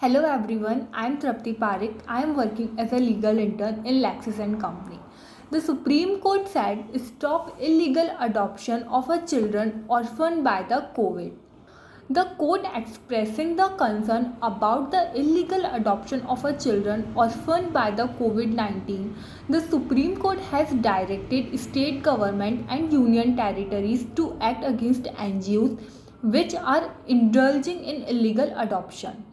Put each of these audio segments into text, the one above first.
Hello everyone, I am Trapti Parekh. I am working as a legal intern in Lexis and Company. The Supreme Court said stop illegal adoption of a children orphaned by the COVID. The court expressing the concern about the illegal adoption of a children orphaned by the COVID-19, the Supreme Court has directed state government and union territories to act against NGOs which are indulging in illegal adoption.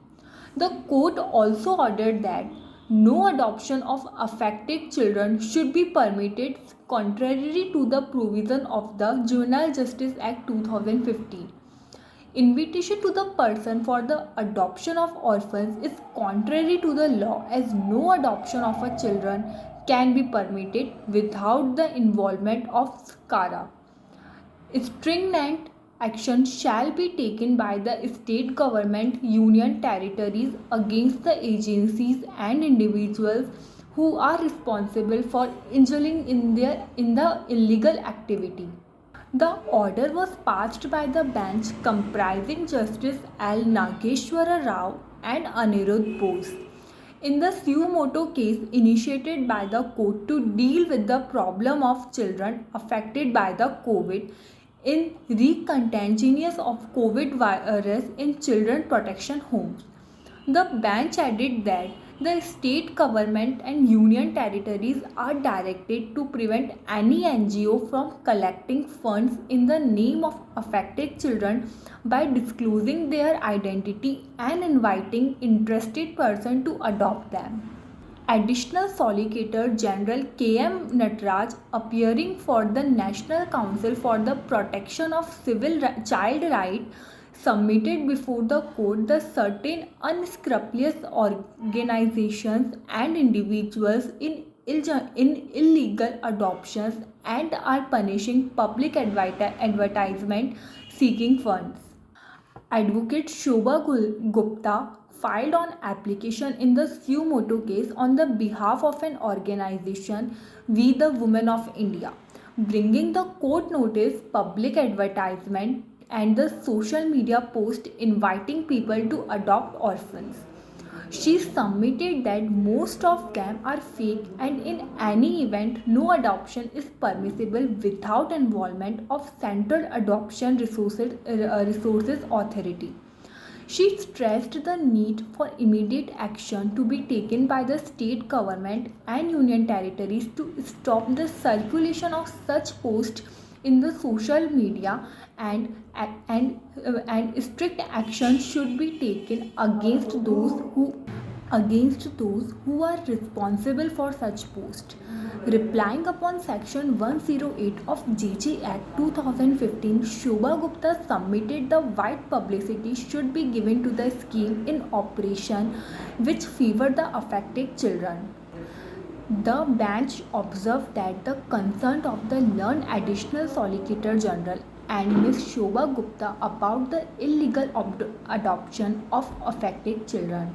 The court also ordered that no adoption of affected children should be permitted contrary to the provision of the Juvenile Justice Act 2015. Invitation to the person for the adoption of orphans is contrary to the law as no adoption of a children can be permitted without the involvement of SCARA. Stringent action shall be taken by the state government, union territories against the agencies and individuals who are responsible for indulging in the illegal activity. The order was passed by the bench comprising Justice L. Nageshwara Rao and Anirudh Bose in the suo motu case initiated by the court to deal with the problem of children affected by the COVID in recontagious of COVID virus in children protection homes. The bench added that the state government and union territories are directed to prevent any NGO from collecting funds in the name of affected children by disclosing their identity and inviting interested persons to adopt them. Additional Solicitor General K.M. Nataraj, appearing for the National Council for the Protection of Civil Child Rights, submitted before the court the certain unscrupulous organizations and individuals in illegal adoptions and are punishing public advertisement seeking funds. Advocate Shobha Gupta filed an application in the suo motu case on the behalf of an organization, We the Women of India, bringing the court notice, public advertisement, and the social media post inviting people to adopt orphans. She submitted that most of them are fake and in any event no adoption is permissible without involvement of Central Adoption Resources Authority. She stressed the need for immediate action to be taken by the state government and union territories to stop the circulation of such posts in the social media and strict action should be taken against those who are responsible for such posts. Replying upon Section 108 of JJ Act 2015, Shobha Gupta submitted the wide publicity should be given to the scheme in operation which favor the affected children. The bench observed that the concern of the learned Additional Solicitor General and Ms. Shobha Gupta about the illegal adoption of affected children.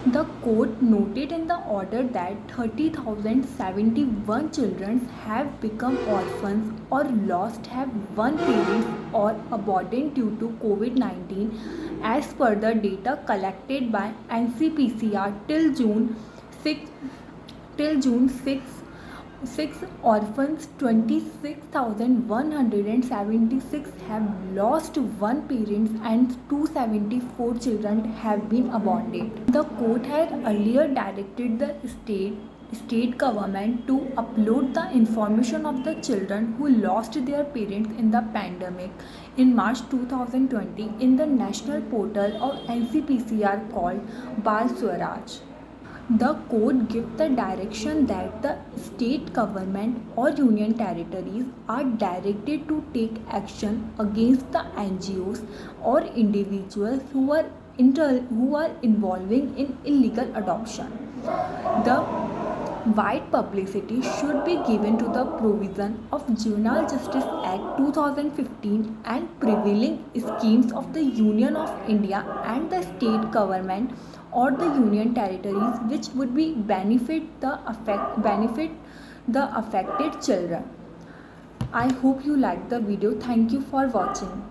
The court noted in the order that 30,071 children have become orphans or lost have one parent or aborted due to COVID-19 as per the data collected by NCPCR till June 6 orphans 26,176 have lost one parent and 274 children have been aborted. The court had earlier directed the state government to upload the information of the children who lost their parents in the pandemic in March 2020 in the national portal of NCPCR called Bal Swaraj. The court gives the direction that the state government or union territories are directed to take action against the NGOs or individuals who are involving in illegal adoption. The wide publicity should be given to the provision of Juvenile Justice Act 2015 and prevailing schemes of the Union of India and the state government or the union territories which would be benefit the affected children. I hope you liked the video. Thank you for watching.